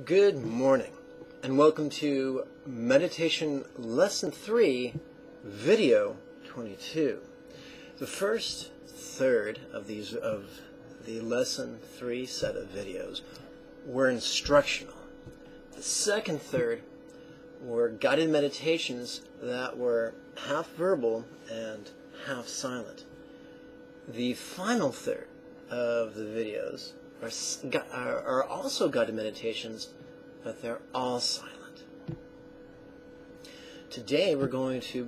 Good morning, and welcome to Meditation Lesson 3, Video 22. The first third of the Lesson 3 set of videos were instructional. The second third were guided meditations that were half verbal and half silent. The final third of the videos are also guided meditations, but they're all silent. Today I'm going to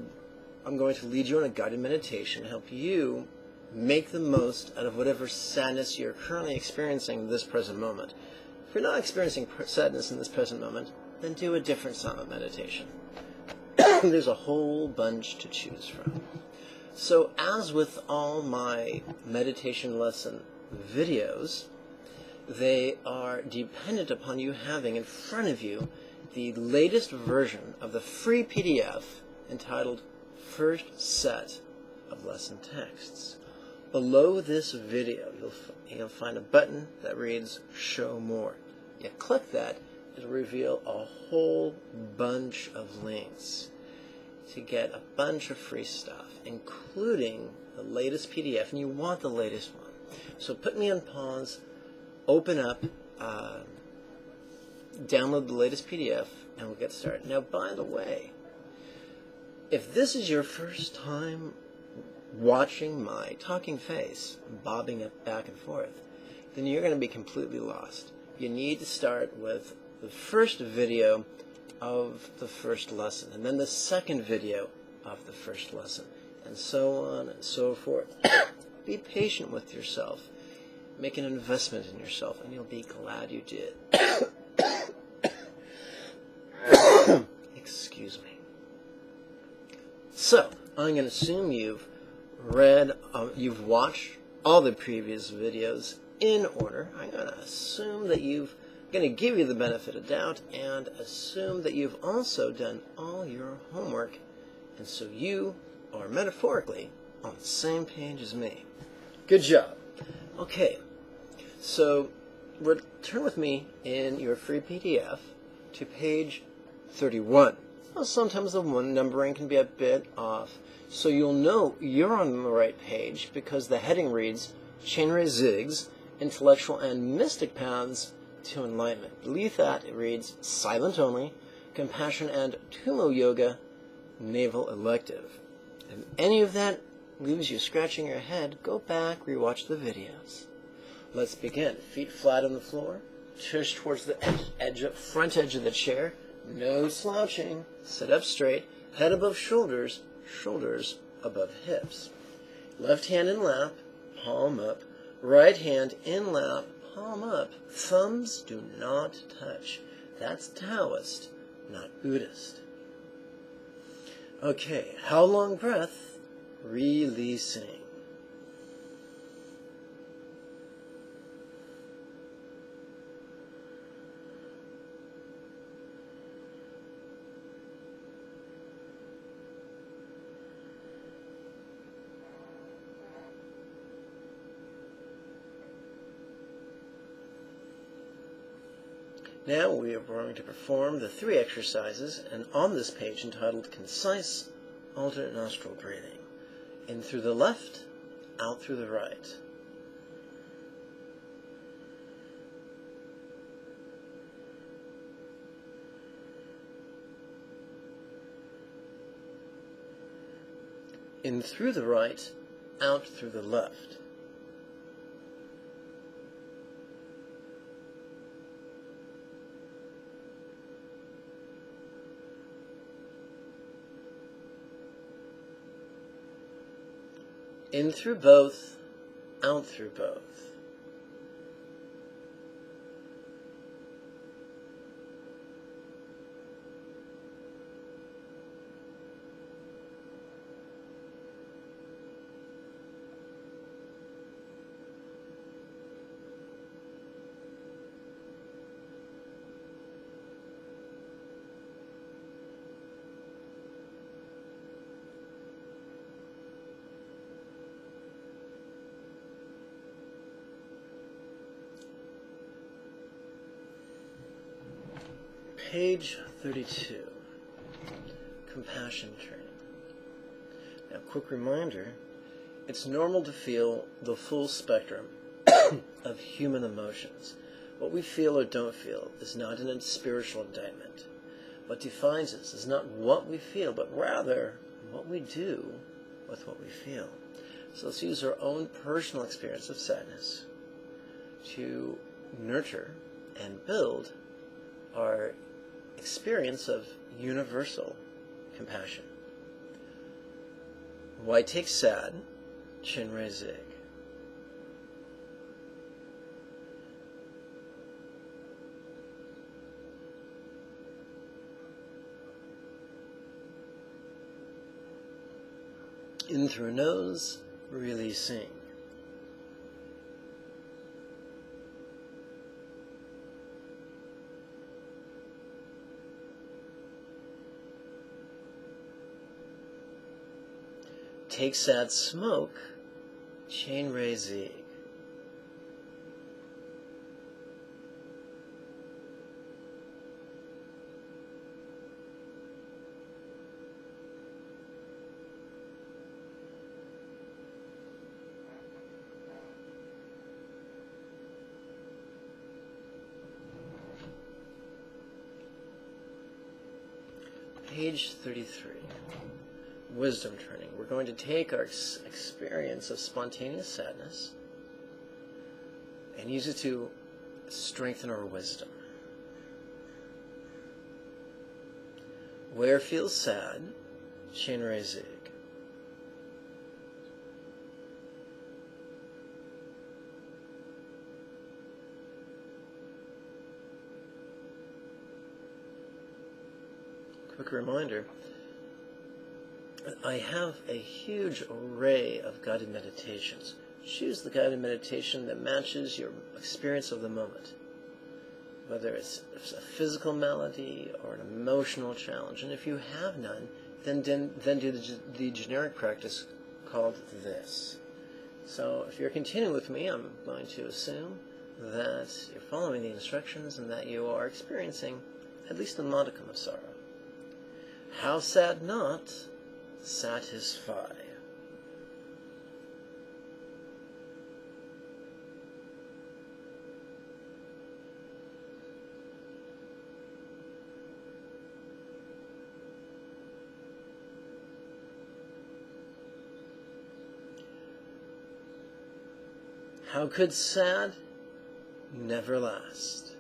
lead you on a guided meditation to help you make the most out of whatever sadness you're currently experiencing in this present moment. If you're not experiencing sadness in this present moment, then do a different silent meditation. There's a whole bunch to choose from. So as with all my meditation lesson videos, they are dependent upon you having in front of you the latest version of the free PDF entitled First Set of Lesson Texts. Below this video, you'll find a button that reads Show More. You click that, it'll reveal a whole bunch of links to get a bunch of free stuff, including the latest PDF, and you want the latest one. So put me on pause, open up, download the latest PDF, and we'll get started. Now, by the way, if this is your first time watching my talking face, bobbing up back and forth, then you're going to be completely lost. You need to start with the first video of the first lesson, and then the second video of the first lesson, and so on and so forth. Be patient with yourself. Make an investment in yourself, and you'll be glad you did. Excuse me. So, I'm going to assume you've watched all the previous videos in order. I'm going to assume that I'm going to give you the benefit of doubt, and assume that you've also done all your homework, and so you are metaphorically on the same page as me. Good job. Okay, so turn with me in your free PDF to page 31. Well, sometimes the one numbering can be a bit off, so you'll know you're on the right page because the heading reads Chenre Zig's Intellectual and Mystic Paths to Enlightenment. Beneath that, it reads Silent Only, Compassion and Tumo Yoga, Naval Elective. If any of that leaves you scratching your head, go back, rewatch the videos. Let's begin. Feet flat on the floor, tush towards the front edge of the chair, no slouching, sit up straight, head above shoulders, shoulders above hips. Left hand in lap, palm up, right hand in lap, palm up. Thumbs do not touch. That's Taoist, not Buddhist. Okay, how long breath? Releasing. Now we are going to perform the 3 exercises, and on this page entitled Concise Alternate Nostril Breathing. In through the left, out through the right. In through the right, out through the left. In through both, out through both. Page 32, compassion training. Now, quick reminder, it's normal to feel the full spectrum of human emotions. What we feel or don't feel is not a spiritual indictment. What defines us is not what we feel, but rather what we do with what we feel. So let's use our own personal experience of sadness to nurture and build our experience of universal compassion. Why take sad? Jigme. In through nose, releasing. Take sad smoke, Jigme. Page 33. Wisdom training. We're going to take our experience of spontaneous sadness and use it to strengthen our wisdom. Where feels sad, Jigme. Quick reminder, I have a huge array of guided meditations. Choose the guided meditation that matches your experience of the moment, whether it's a physical malady or an emotional challenge. And if you have none, then do the generic practice called this. So if you're continuing with me, I'm going to assume that you're following the instructions and that you are experiencing at least a modicum of sorrow. How sad not? Satisfy. How could sad never last?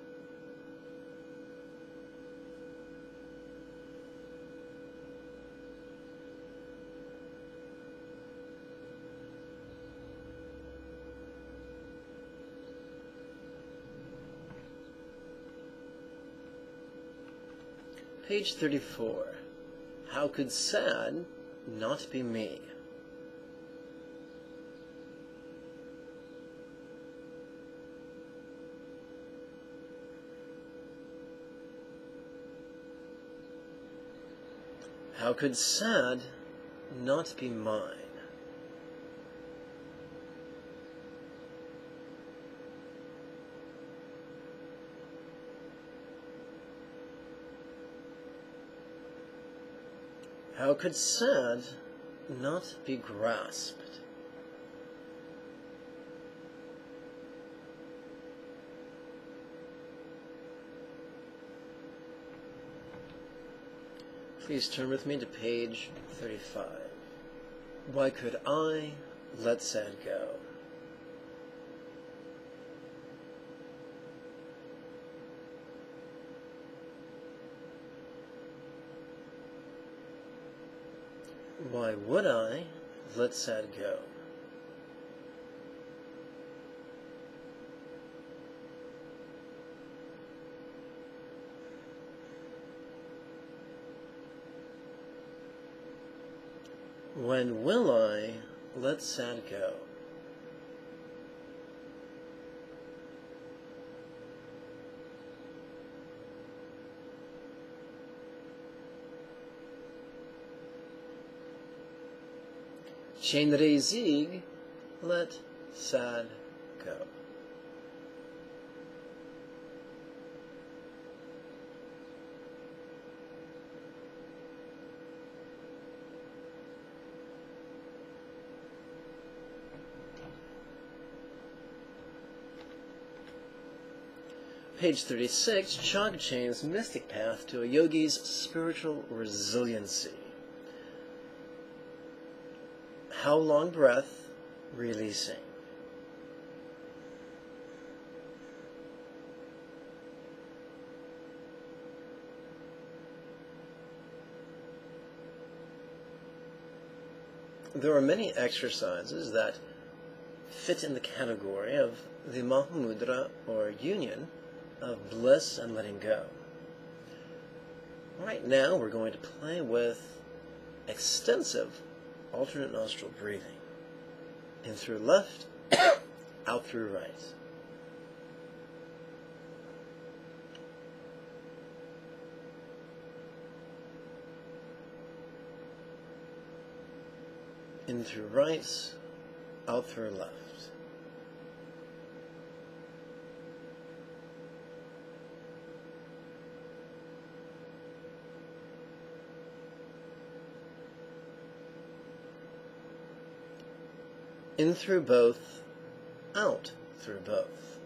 Page 34. How could sad not be me? How could sad not be mine? How could sad not be grasped? Please turn with me to page 35. Why could I let sad go? Why would I let sad go? When will I let sad go? Jigme, let sad go. Page 36, Chakra Chain's Mystic Path to a Yogi's Spiritual Resiliency. How long breath, releasing. There are many exercises that fit in the category of the Mahamudra, or union, of bliss and letting go. Right now we're going to play with extensive alternate nostril breathing. In through left, out through right. In through right, out through left. In through both, out through both.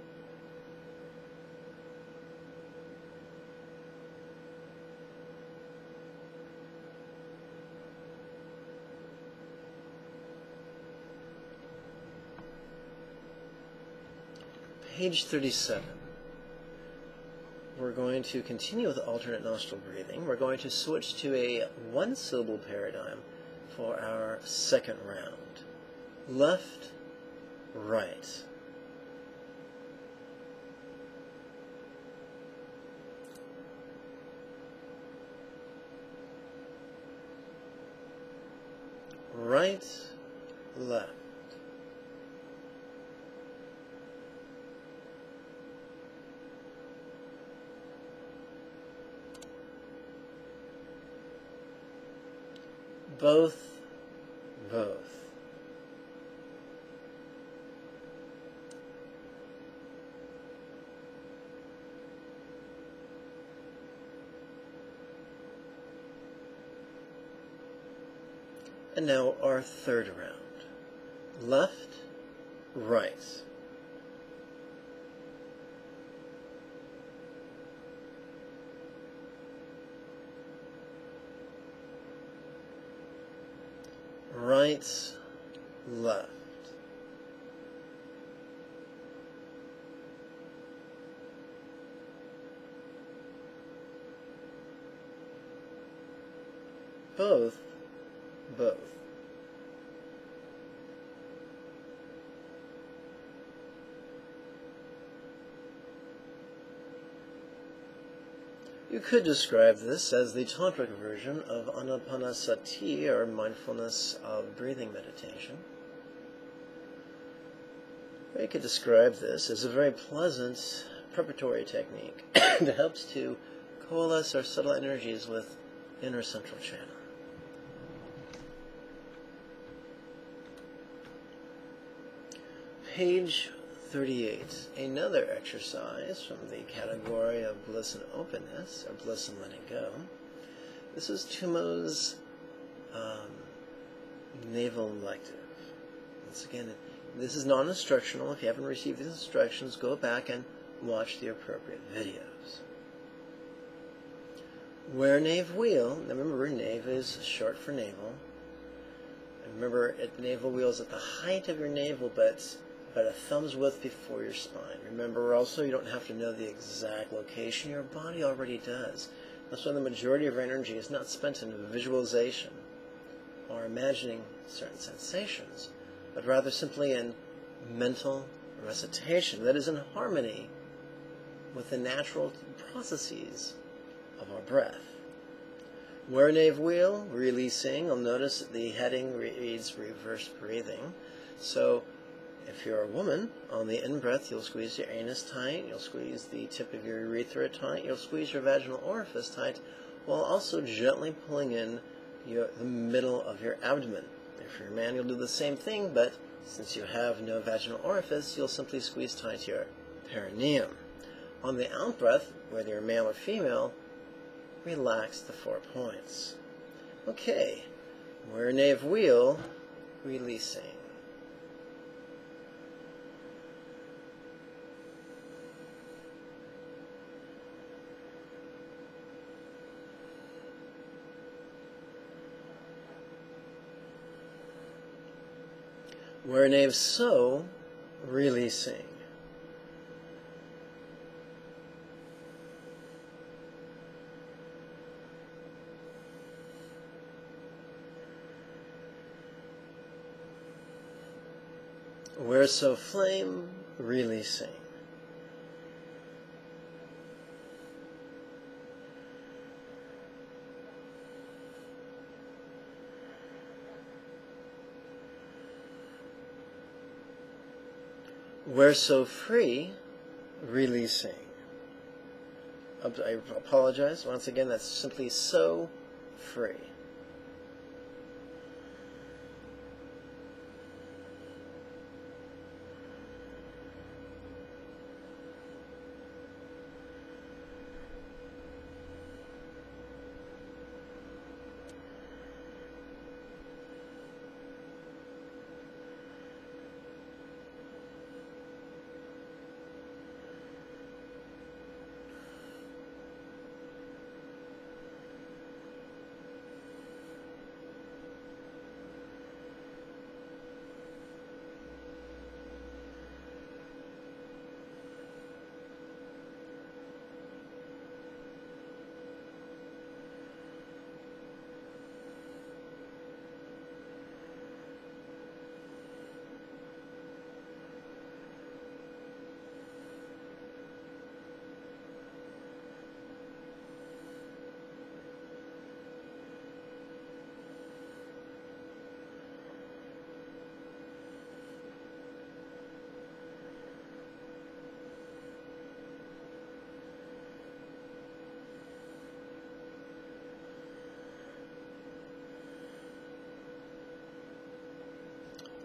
Page 37. We're going to continue with alternate nostril breathing. We're going to switch to a one-syllable paradigm for our second round. Left, right. Right, left. Both, both. And now our third round. Left, right. Right, left. Both, both. You could describe this as the tantric version of anapanasati, or mindfulness of breathing meditation. Or you could describe this as a very pleasant preparatory technique that helps to coalesce our subtle energies with inner central channel. Page 38. Another exercise from the category of bliss and openness, or bliss and letting go. This is Tumo's navel elective. Once again, this is non-instructional. If you haven't received these instructions, go back and watch the appropriate videos. Wear navel wheel. Now remember, navel is short for navel. And remember, navel wheel is at the height of your navel, but about a thumb's width before your spine. Remember also, you don't have to know the exact location. Your body already does. That's why the majority of our energy is not spent in visualization or imagining certain sensations, but rather simply in mental recitation that is in harmony with the natural processes of our breath. Where navel wheel, releasing, you'll notice that the heading reads reverse breathing. So if you're a woman, on the in-breath, you'll squeeze your anus tight, you'll squeeze the tip of your urethra tight, you'll squeeze your vaginal orifice tight, while also gently pulling in the middle of your abdomen. If you're a man, you'll do the same thing, but since you have no vaginal orifice, you'll simply squeeze tight your perineum. On the out-breath, whether you're male or female, relax the 4 points. Okay, where navel wheel, releasing. Where nave so, releasing. Where so flame, releasing. Where so free, releasing. I apologize. Once again, that's simply so free.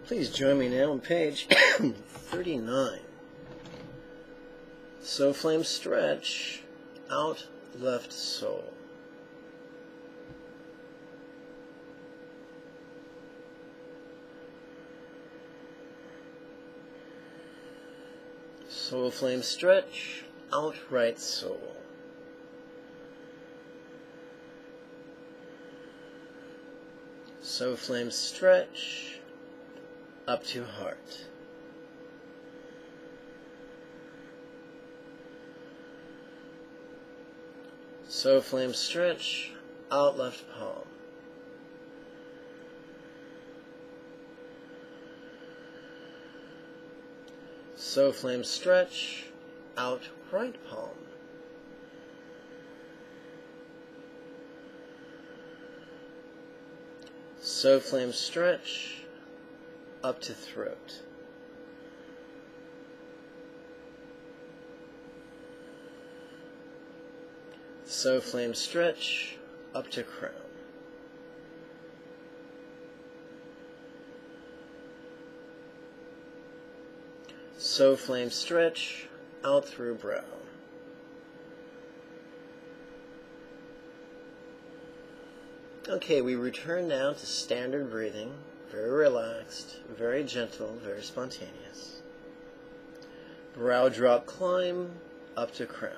Please join me now on page 39. So flame stretch, out left soul. Soul flame stretch, out right soul. So flame stretch, up to heart. So flame stretch, out left palm. So flame stretch, out right palm. So flame stretch, up to throat. So flame stretch, up to crown. So flame stretch, out through brow. Okay, we return now to standard breathing. Very relaxed, very gentle, very spontaneous. Brow drop climb, up to crown.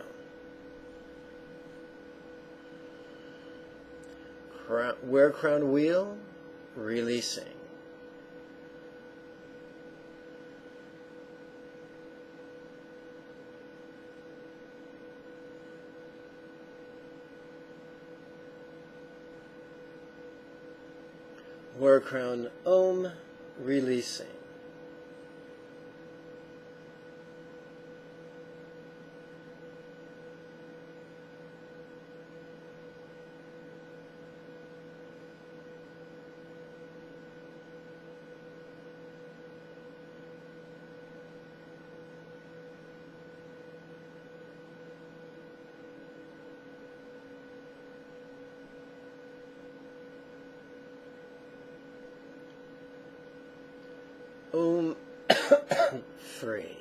Where crown wheel, releasing. Where crown om, releasing. Free.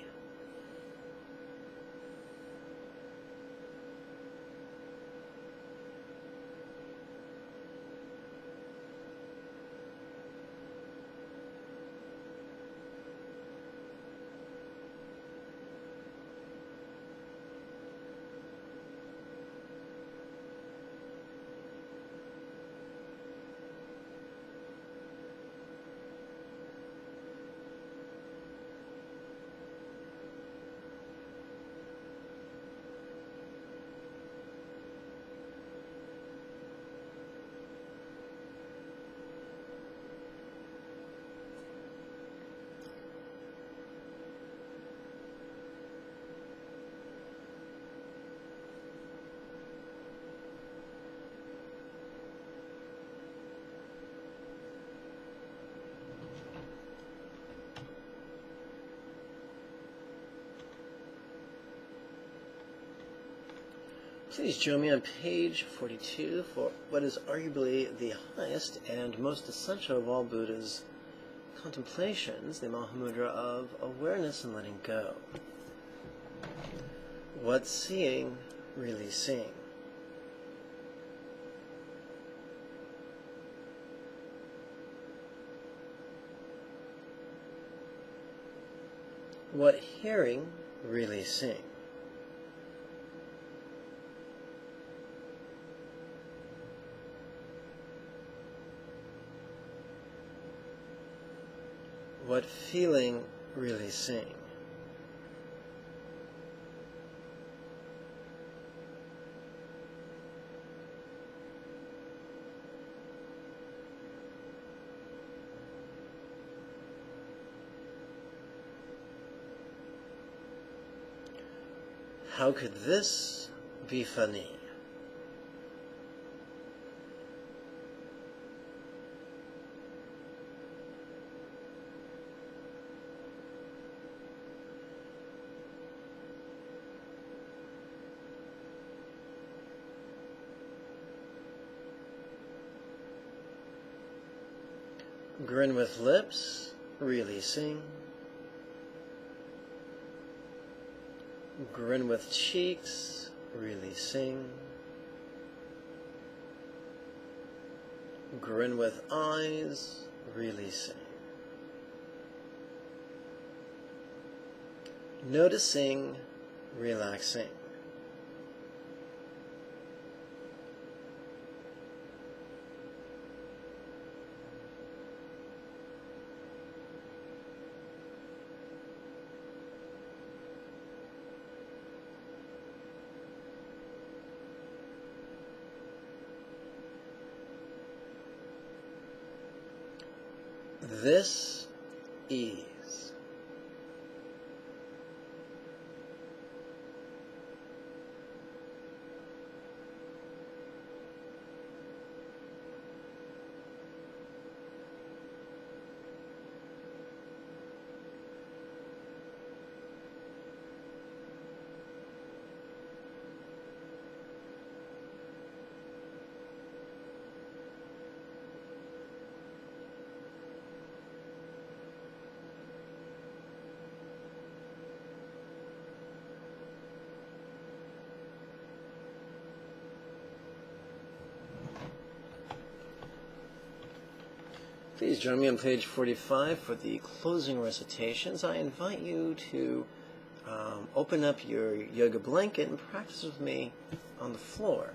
Please join me on page 42 for what is arguably the highest and most essential of all Buddha's contemplations, the Mahamudra of awareness and letting go. What's seeing really seeing? What hearing really seeing? What feeling really seeing? How could this be funny? Grin with lips, releasing. Grin with cheeks, releasing. Grin with eyes, releasing. Noticing, relaxing. This ease. Please join me on page 45 for the closing recitations. I invite you to open up your yoga blanket and practice with me on the floor.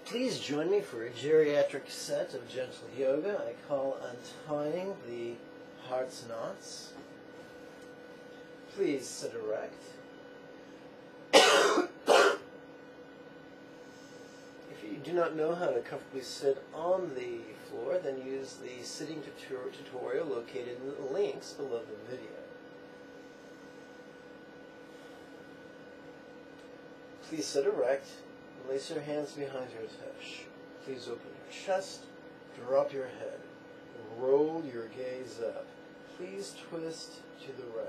Please join me for a geriatric set of gentle yoga I call Untying the Heart's Knots. Please sit erect. If you do not know how to comfortably sit on the floor, then use the sitting tutorial located in the links below the video. Please sit erect. Place your hands behind your tush. Please open your chest. Drop your head. Roll your gaze up. Please twist to the right.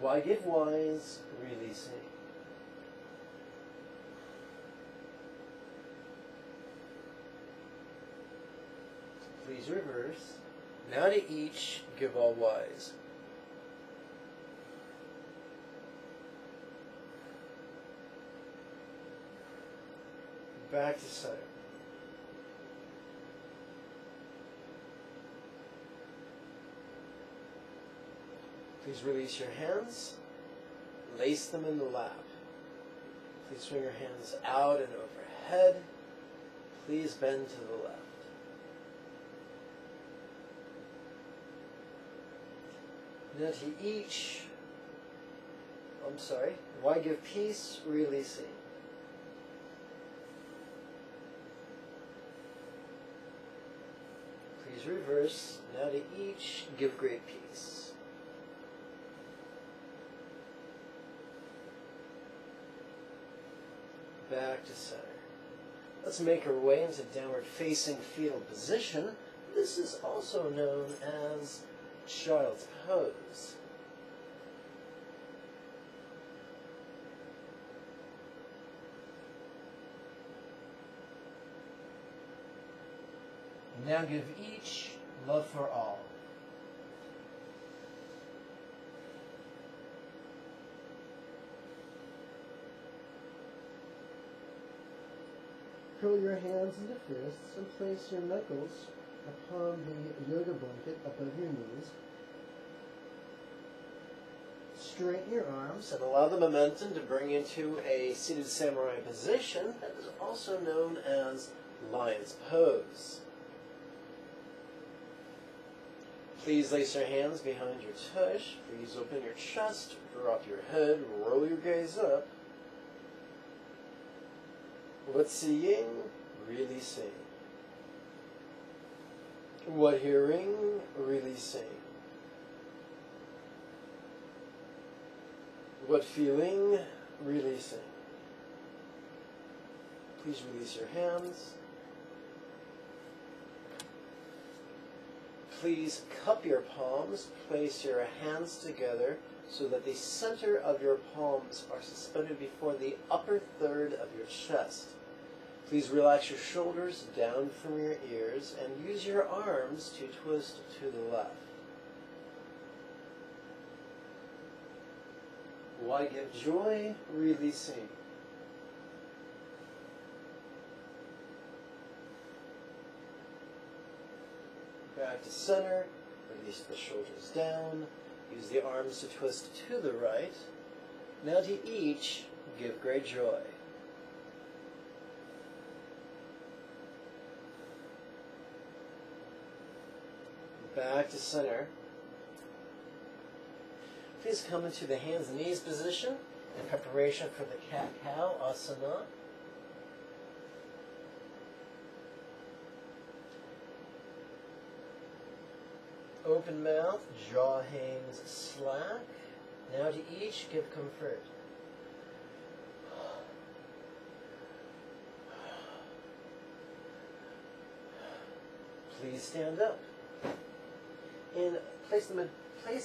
Why give wise, releasing? Please reverse. Now to each, give all wise. Back to center. Please release your hands. Lace them in the lap. Please swing your hands out and overhead. Please bend to the left. Now to each, why give peace, releasing? Please reverse. Now to each, give great peace. Back to center. Let's make our way into downward facing fetal position. This is also known as child's pose. Now give each love for all. Curl your hands into fists and place your knuckles upon the yoga blanket above your knees. Straighten your arms and allow the momentum to bring you to a seated samurai position that is also known as lion's pose. Please lace your hands behind your tush. Please open your chest, drop your head, roll your gaze up. What seeing, really seeing. What hearing, really seeing. What feeling, really seeing. Please release your hands. Please cup your palms. Place your hands together so that the center of your palms are suspended before the upper third of your chest. Please relax your shoulders down from your ears and use your arms to twist to the left. Why give joy, releasing? Back to center, release the shoulders down, use the arms to twist to the right. Now to each, give great joy. Back to center. Please come into the hands and knees position in preparation for the cat-cow asana. Open mouth, jaw hangs slack. Now to each, give comfort. Please stand up. And place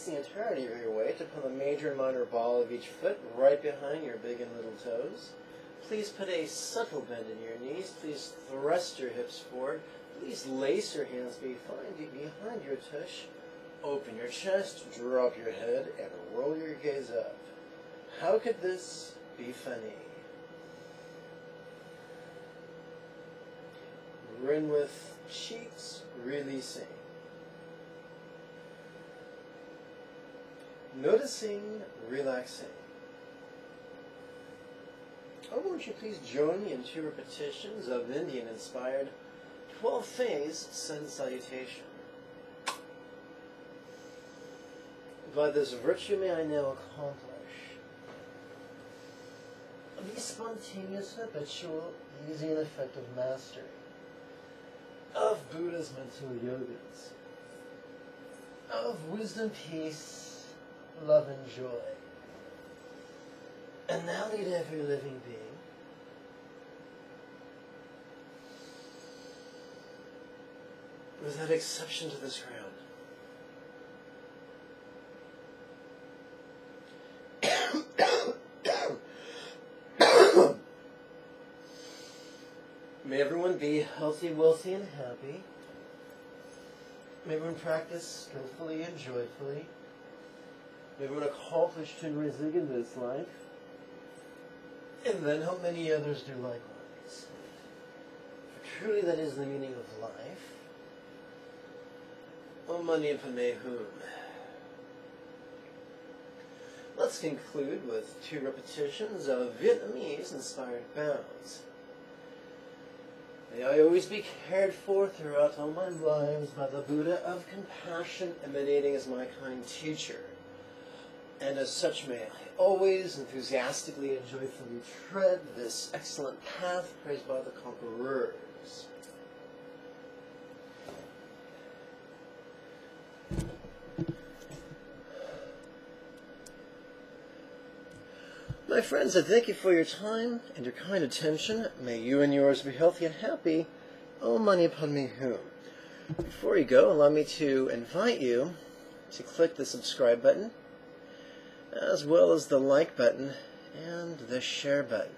the entirety of your weight upon the major and minor ball of each foot right behind your big and little toes. Please put a subtle bend in your knees. Please thrust your hips forward. Please lace your hands behind your tush. Open your chest, drop your head, and roll your gaze up. How could this be funny? Grin with cheeks releasing. Noticing, relaxing. Oh, won't you please join me in 2 repetitions of Indian-inspired 12-phase sun salutation. By this virtue may I now accomplish the spontaneous, habitual, easy, and effective mastery of Buddha's mental yogas. of wisdom, peace, love, and joy. And now lead every living being without exception to this ground. May everyone be healthy, wealthy, and happy. May everyone practice skillfully and joyfully. May everyone accomplish to rizig in this life. And then help many others do likewise. For truly that is the meaning of life. Om Mani Padme Hum. Let's conclude with 2 repetitions of Vietnamese-inspired bows. May I always be cared for throughout all my lives by the Buddha of compassion emanating as my kind teacher. And as such may I always enthusiastically and joyfully tread this excellent path praised by the conquerors. My friends, I thank you for your time and your kind attention. May you and yours be healthy and happy. Om Mani Padme Hum. Before you go, allow me to invite you to click the subscribe button, as well as the like button and the share button.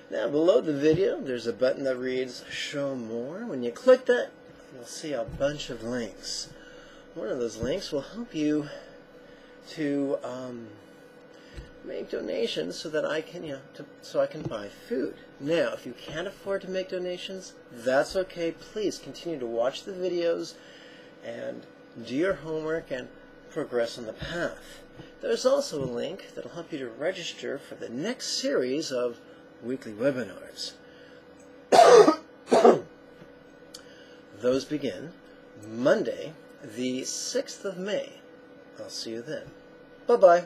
Now, below the video, there's a button that reads Show More. When you click that, you'll see a bunch of links. One of those links will help you to make donations so that I can, so I can buy food. Now, if you can't afford to make donations, that's okay. Please continue to watch the videos and do your homework and progress on the path. There's also a link that will help you to register for the next series of weekly webinars. Those begin Monday, the 6th of May. I'll see you then. Bye-bye.